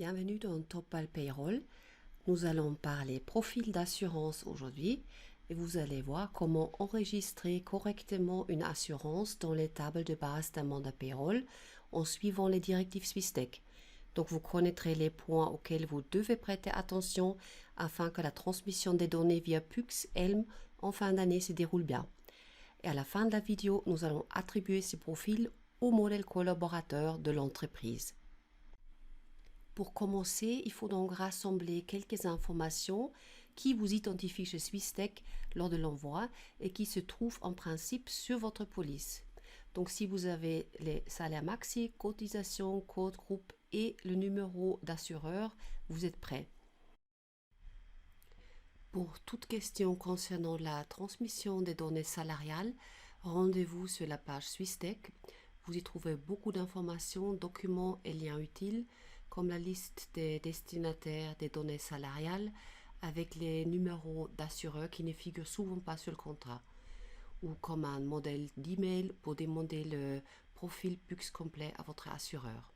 Bienvenue dans Topal Payroll. Nous allons parler profil d'assurance aujourd'hui et vous allez voir comment enregistrer correctement une assurance dans les tables de base d'un mandat payroll en suivant les directives SwissTech. Donc vous connaîtrez les points auxquels vous devez prêter attention afin que la transmission des données via PUX Elm en fin d'année se déroule bien. Et à la fin de la vidéo, nous allons attribuer ces profils au modèle collaborateur de l'entreprise. Pour commencer, il faut donc rassembler quelques informations qui vous identifient chez SwissTech lors de l'envoi et qui se trouvent en principe sur votre police. Donc si vous avez les salaires maxi, cotisation, code groupe et le numéro d'assureur, vous êtes prêt. Pour toute question concernant la transmission des données salariales, rendez-vous sur la page SwissTech. Vous y trouvez beaucoup d'informations, documents et liens utiles, comme la liste des destinataires des données salariales avec les numéros d'assureurs qui ne figurent souvent pas sur le contrat, ou comme un modèle d'email pour demander le profil PUX complet à votre assureur.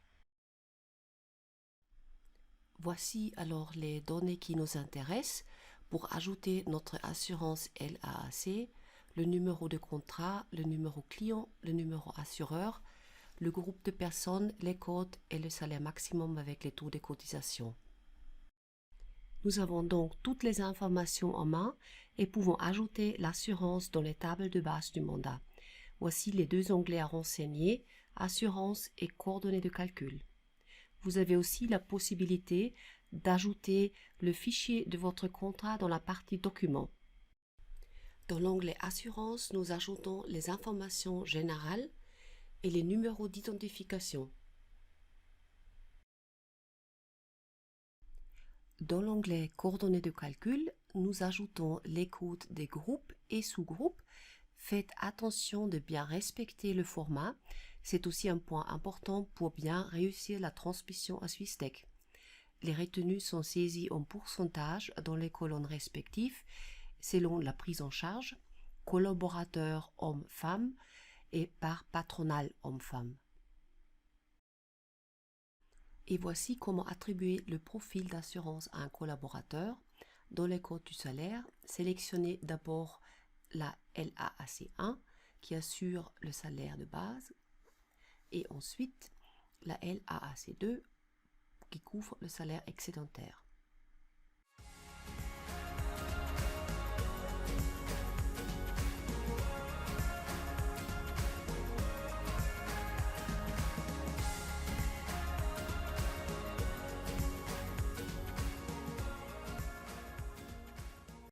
Voici alors les données qui nous intéressent. Pour ajouter notre assurance LAAC, le numéro de contrat, le numéro client, le numéro assureur, le groupe de personnes, les codes et le salaire maximum avec les taux de cotisation. Nous avons donc toutes les informations en main et pouvons ajouter l'assurance dans les tables de base du mandat. Voici les deux onglets à renseigner, assurance et coordonnées de calcul. Vous avez aussi la possibilité d'ajouter le fichier de votre contrat dans la partie documents. Dans l'onglet assurance, nous ajoutons les informations générales et les numéros d'identification. Dans l'onglet coordonnées de calcul, nous ajoutons les codes des groupes et sous-groupes. Faites attention de bien respecter le format. C'est aussi un point important pour bien réussir la transmission à SwissTech. Les retenues sont saisies en pourcentage dans les colonnes respectives selon la prise en charge, collaborateur homme-femme et par patronal homme-femme. Et voici comment attribuer le profil d'assurance à un collaborateur. Dans les codes du salaire, sélectionnez d'abord la LAAC1 qui assure le salaire de base et ensuite la LAAC2 qui couvre le salaire excédentaire.